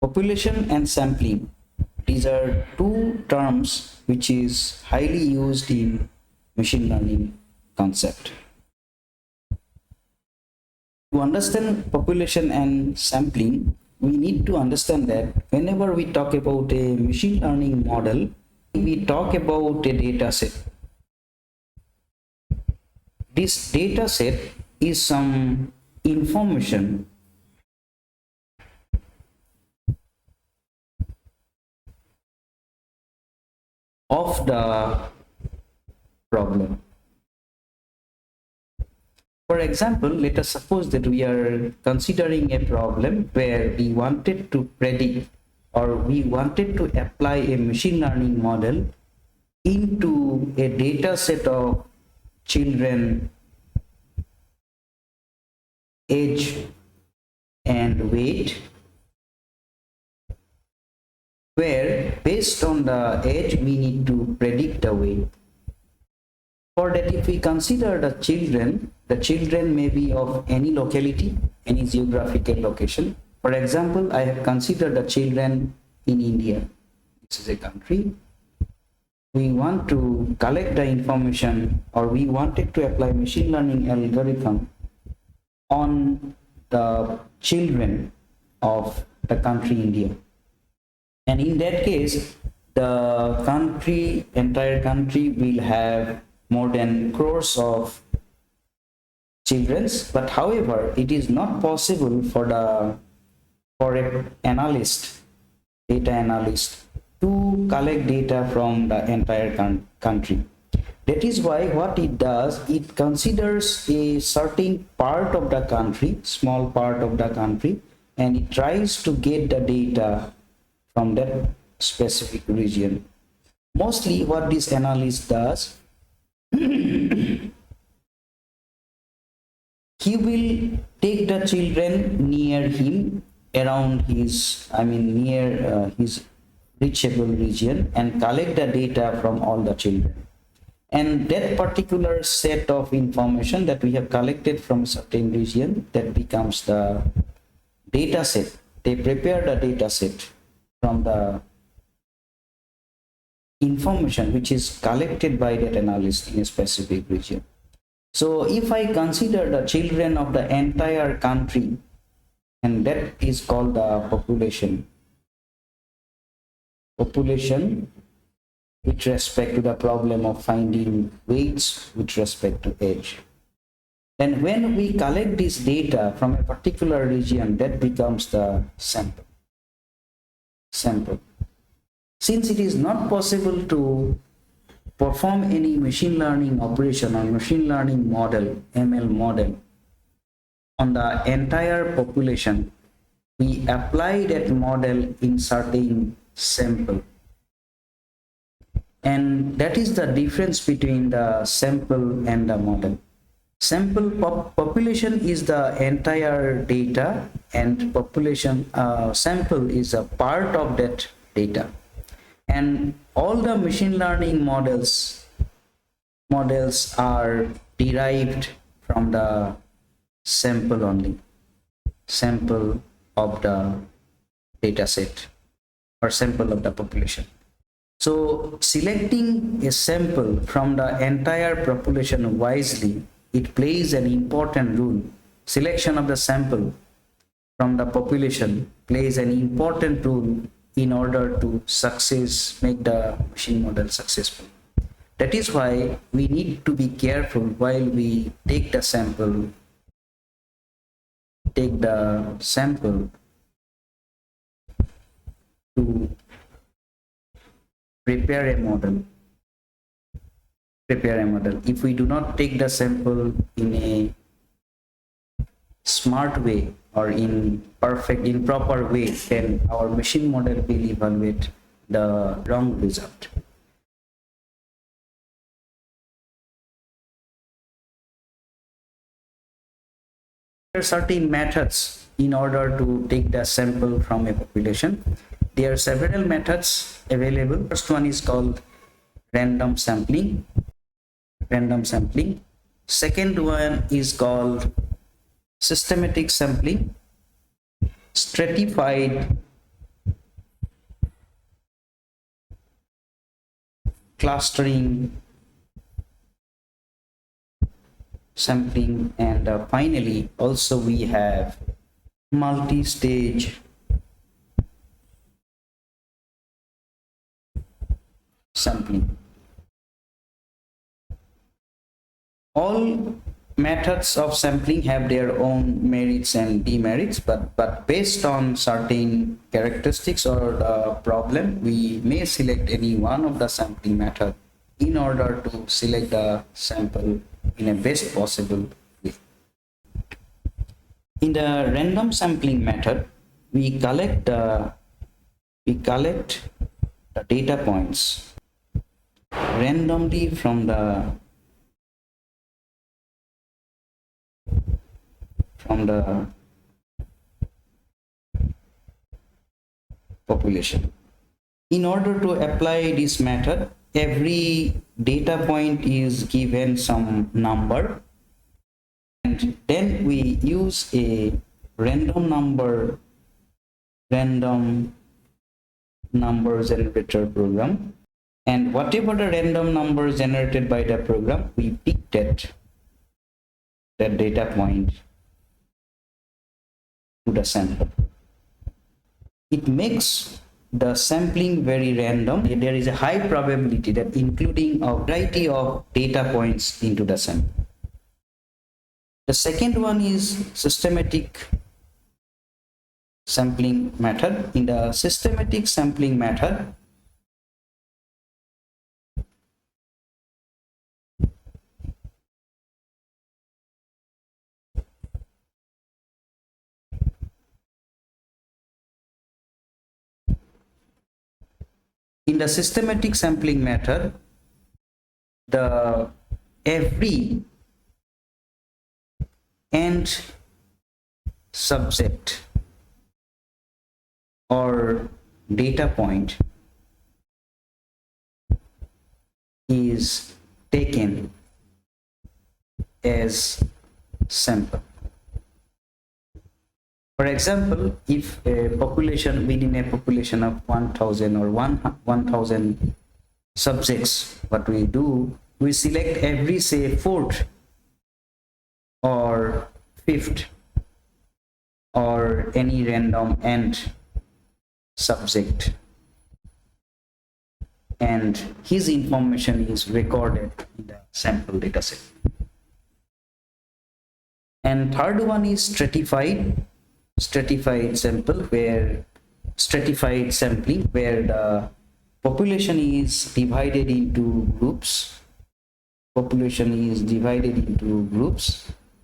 Population and sampling. These are two terms which is highly used in machine learning concept. To understand population and sampling, we need to understand that whenever we talk about a machine learning model, we talk about a data set. This data set is some information of the problem. For example, let us suppose that we are considering a problem where we wanted to predict or we wanted to apply a machine learning model into a data set of children, age and weight, where based on the age we need to predict the weight. For that, if we consider the children may be of any locality, any geographical location. For example, I have considered the children in India. This is a country. We want to collect the information, or we wanted to apply machine learning algorithm on the children of the country India. And in that case, the entire country will have more than crores of children, but however, it is not possible for an analyst, data analyst, to collect data from the entire country. That is why what it does, it considers a certain part of the country, small part of the country, and it tries to get the data from that specific region. Mostly what this analyst does, he will take the children near him, around his, near his reachable region, and collect the data from all the children. And that particular set of information that we have collected from a certain region, that becomes the data set. They prepare the data set from the information which is collected by that analyst in a specific region. So if I consider the children of the entire country, and that is called the population with respect to the problem of finding weights with respect to age. Then when we collect this data from a particular region, that becomes the sample. Since it is not possible to perform any machine learning operation or machine learning model, ML model, on the entire population, we apply that model in certain sample. And that is the difference between the sample and the model. Sample population is the entire data, and population sample is a part of that data. And all the machine learning models are derived from the sample only, sample of the data set or sample of the population. So selecting a sample from the entire population wisely, it plays an important role. Selection of the sample from the population plays an important role in order to make the machine model successful. That is why we need to be careful while we take the sample to prepare a model. If we do not take the sample in a smart way or in proper way, then our machine model will evaluate the wrong result. There are certain methods in order to take the sample from a population. There are several methods available. First one is called random sampling. Second one is called systematic sampling, stratified clustering sampling, and finally also we have multi-stage sampling. All methods of sampling have their own merits and demerits, but based on certain characteristics or the problem, we may select any one of the sampling method in order to select the sample in a best possible way. In the random sampling method, we collect the data points randomly from the population. In order to apply this method, every data point is given some number, and then we use a random number generator program, and whatever the random number generated by the program, we pick that data point to the sample. It makes the sampling very random. There is a high probability that including a variety of data points into the sample. The second one is systematic sampling method. In the systematic sampling method, the every end subject or data point is taken as sample. For example, if a population within a population of 1000 or 1000 subjects, what we do, we select every, say, fourth or fifth or any random end subject, and his information is recorded in the sample dataset. And third one is stratified sampling, where the population is divided into groups.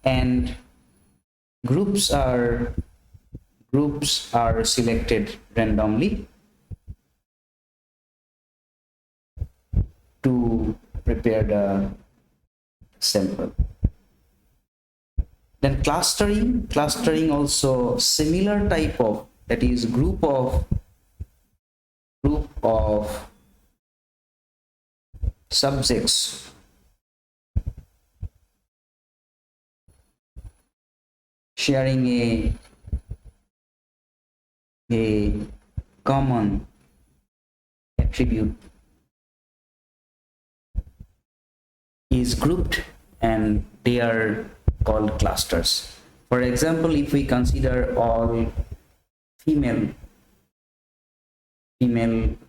And groups are selected randomly to prepare the sample. Then clustering also similar type of, that is group of subjects sharing a common attribute is grouped, and they are called clusters. For example, if we consider all female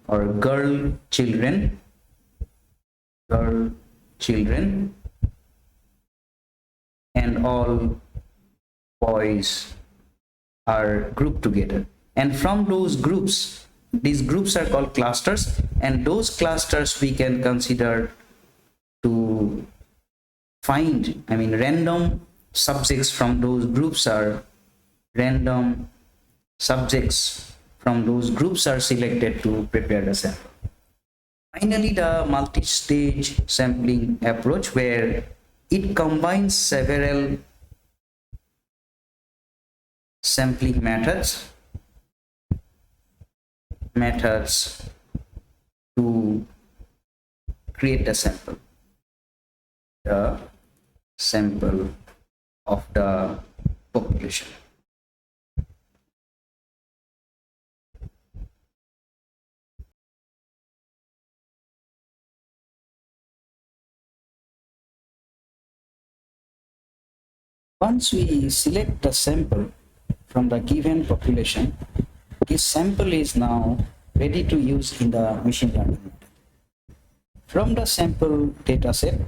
or girl children, and all boys are grouped together, and from those groups, these groups are called clusters, and those clusters we can consider to find, random subjects from those groups are selected to prepare the sample. Finally, the multi-stage sampling approach, where it combines several sampling methods to create the sample of the population. Once we select the sample from the given population, this sample is now ready to use in the machine learning model. From the sample dataset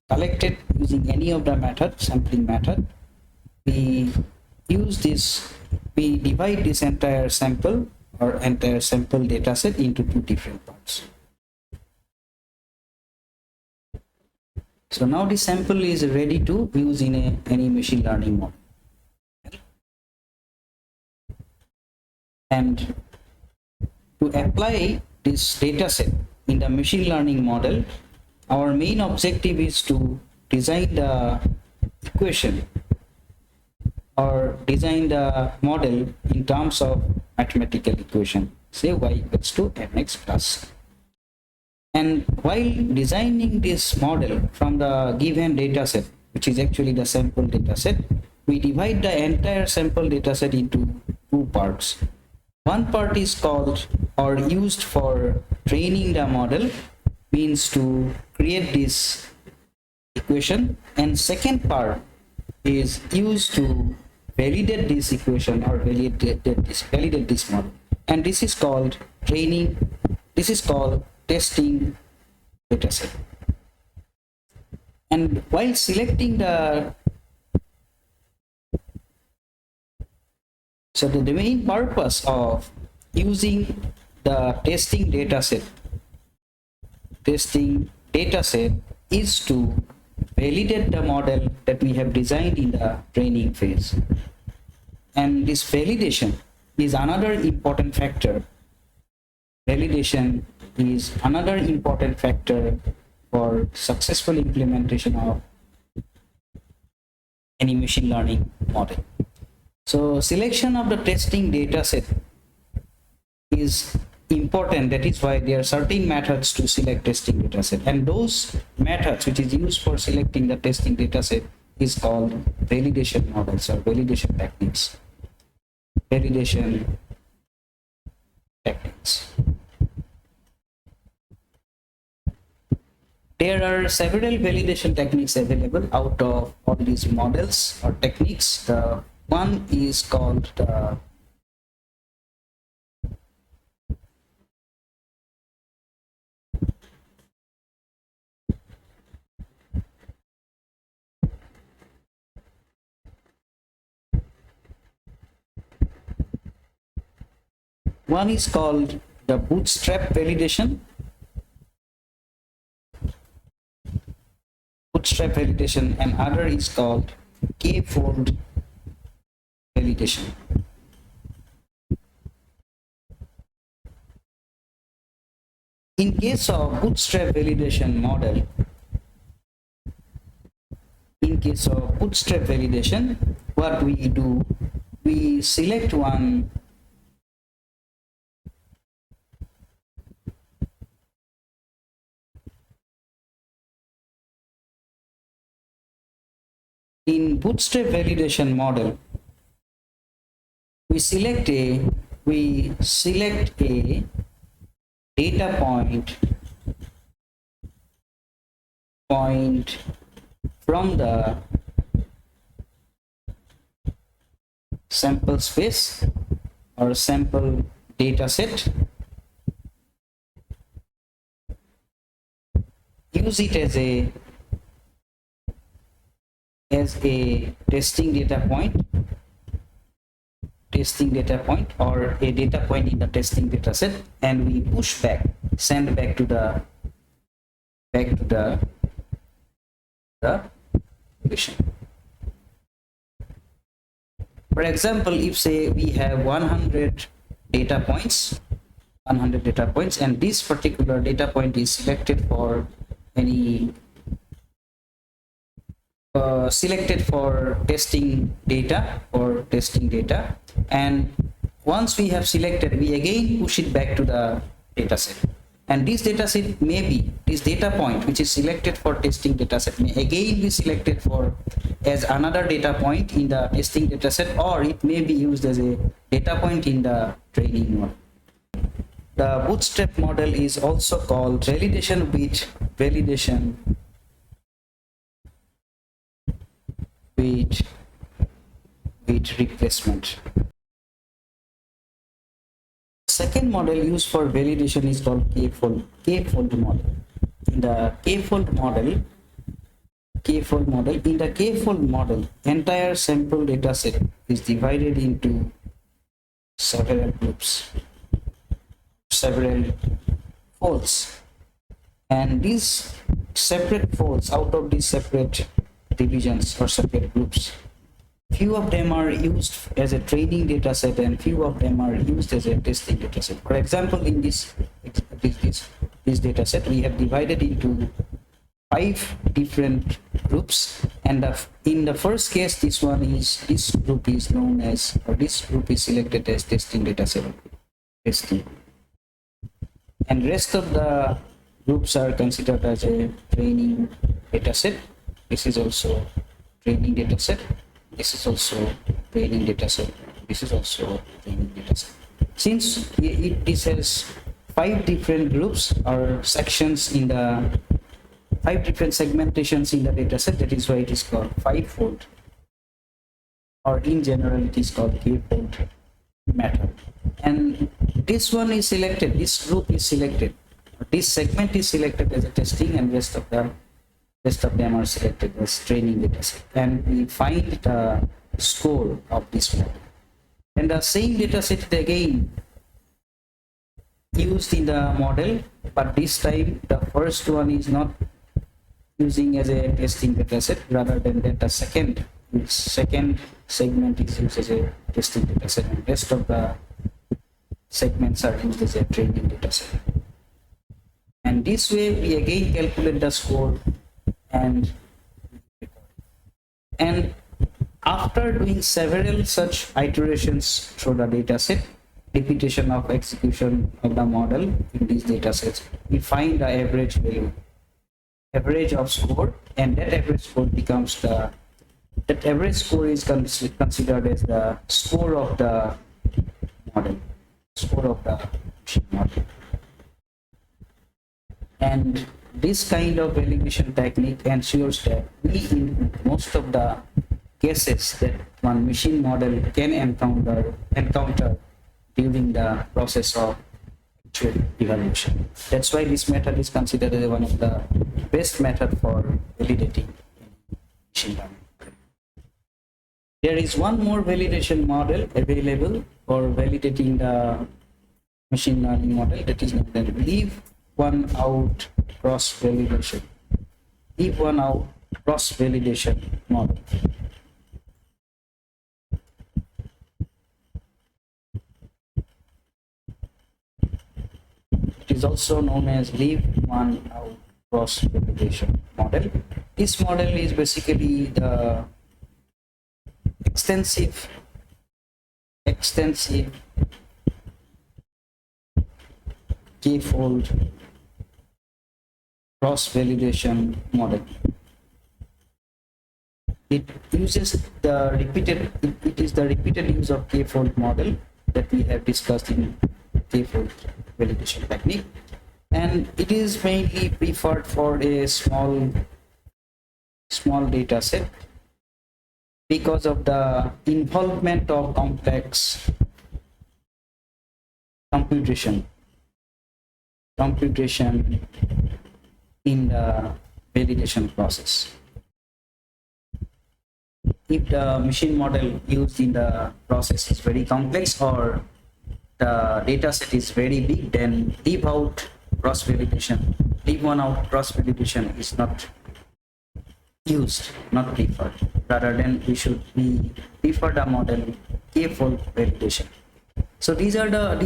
collected using any of the method, sampling method, we divide this entire sample or entire sample dataset into two different parts. So now the sample is ready to use in any machine learning model. And to apply this dataset in the machine learning model, our main objective is to design the equation or design the model in terms of mathematical equation, say y equals to mx plus. And while designing this model from the given dataset, which is actually the sample dataset, we divide the entire sample dataset into two parts. One part is called or used for training the model, means to create this equation, and second part is used to validate this equation or validate this model, and this is called training. This is called testing dataset. And while selecting the the main purpose of using the testing dataset is to validate the model that we have designed in the training phase. And this validation is another important factor. Validation is another important factor for successful implementation of any machine learning model. So selection of the testing dataset is important. That is why there are certain methods to select testing dataset, and those methods which is used for selecting the testing dataset is called validation models or validation techniques. Validation techniques. There are several validation techniques available out of all these models or techniques. The one is called the bootstrap validation. And other is called k-fold validation. In case of bootstrap validation model, what we do, we select one in bootstrap validation model. We select a data point from the sample space or sample data set, use it as a testing data point or a data point in the testing data set, and we send back to the equation. For example, if say we have 100 data points, and this particular data point is selected for any selected for testing data, and once we have selected, we again push it back to the data set, and this data set this data point which is selected for testing data set may again be selected for as another data point in the testing data set, or it may be used as a data point in the training model. The bootstrap model is also called validation with with replacement. Second model used for validation is called k-fold model. In the k-fold model, entire sample data set is divided into several groups, several folds, and these separate folds, out of these separate divisions or separate groups, few of them are used as a training data set and few of them are used as a testing data set. For example, in this data set, we have divided into 5 different groups, and in the first case, this group is known as, or this group is selected as testing data set, testing, and rest of the groups are considered as a training data set. This is also training data set. This is also training data set. This is also training data set. Since this has 5 different groups or sections in the 5 different segmentations in the data set, that is why it is called 5-fold, or in general it is called k-fold method. And this one is selected, this group is selected, this segment is selected as a testing, and rest of them are selected as training data set, and we find the score of this model. And the same data set again used in the model, but this time the first one is not using as a testing data set, rather than that the second segment is used as a testing data set, and rest of the segments are used as a training data set. And this way we again calculate the score and after doing several such iterations through the data set, repetition of execution of the model in these data sets, we find the average value, average of score, and that average score becomes that average score is considered as the score of the model, machine model. And this kind of validation technique ensures that we, in most of the cases that one machine model can encounter during the process of actual evaluation. That's why this method is considered as one of the best method for validating machine learning. There is one more validation model available for validating the machine learning model, that is known as leave one out cross validation. Leave one out cross validation model. It is also known as leave one out cross validation model. This model is basically the extensive k-fold cross-validation model. It uses the repeated use of k-fold model that we have discussed in k-fold validation technique, and it is mainly preferred for a small data set because of the involvement of complex computation in the validation process. If the machine model used in the process is very complex or the data set is very big, then leave one out cross validation is not used, not preferred. Rather than we should prefer the model k-fold validation. So these are the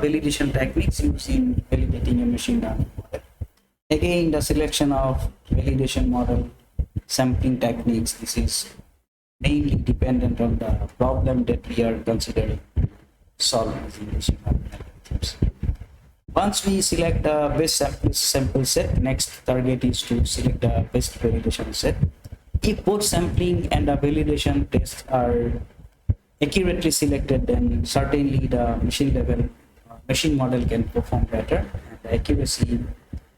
validation techniques used in validating a machine learning model. Again, the selection of validation model, sampling techniques, this is mainly dependent on the problem that we are considering solving using machine learning algorithms. Once we select the best sample set, next target is to select the best validation set. If both sampling and the validation tests are accurately selected, then certainly the machine model can perform better, and the accuracy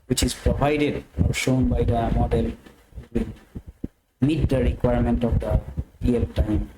which is provided or shown by the model will meet the requirement of the real-time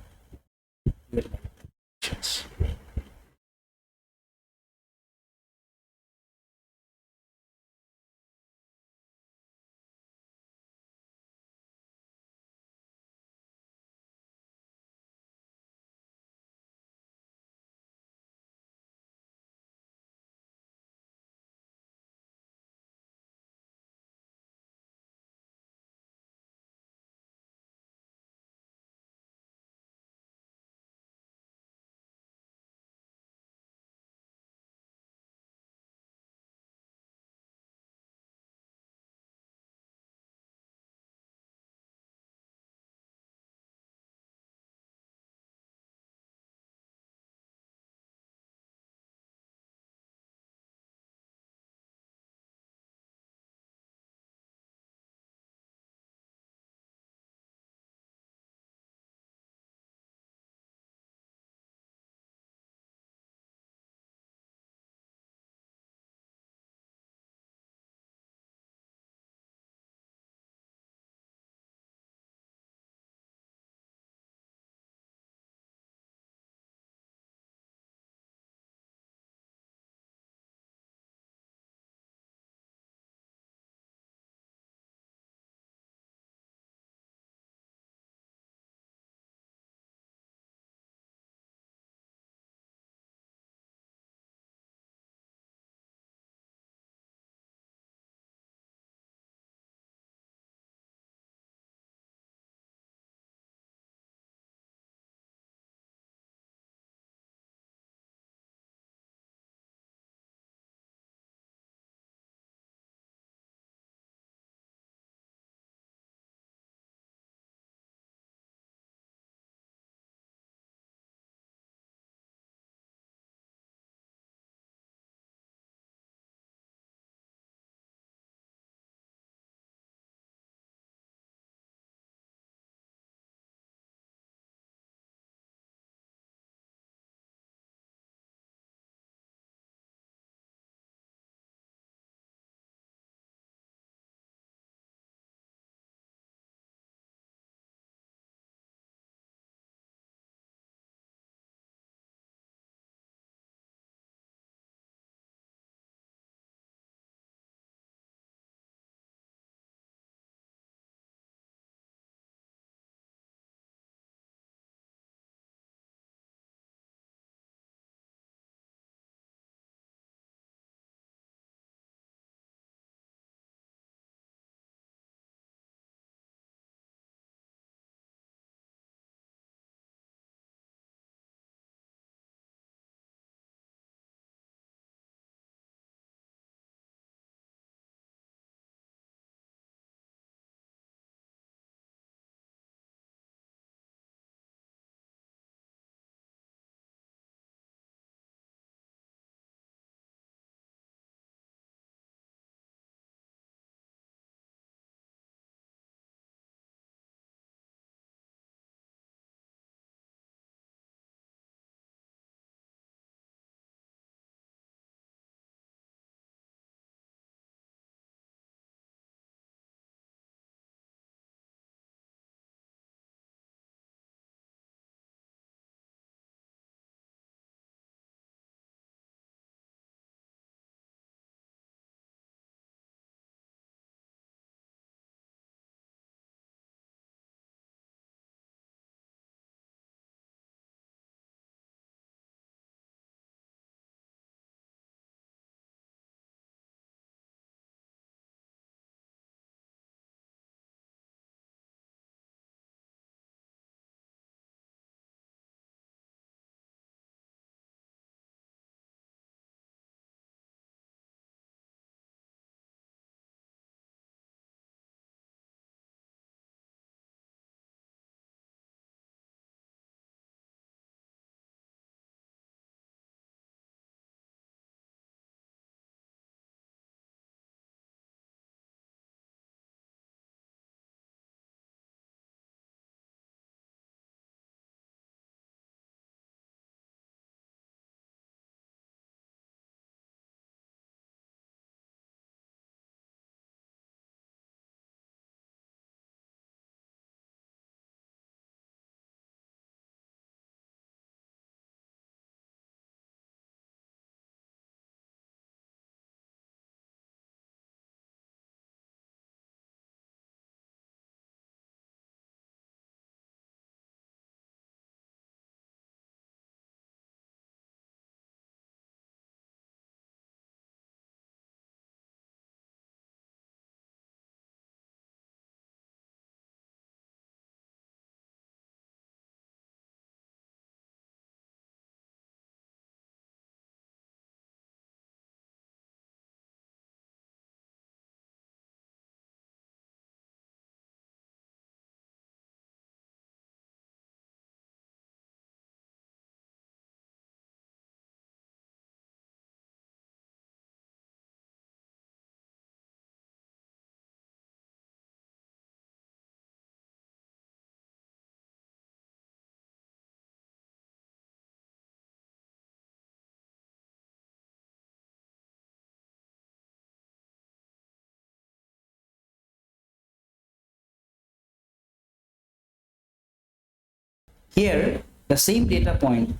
Here the same data point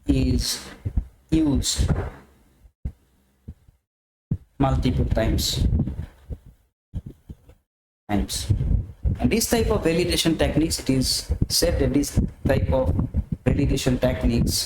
is used multiple times. And this type of validation techniques, it is said that this type of validation techniques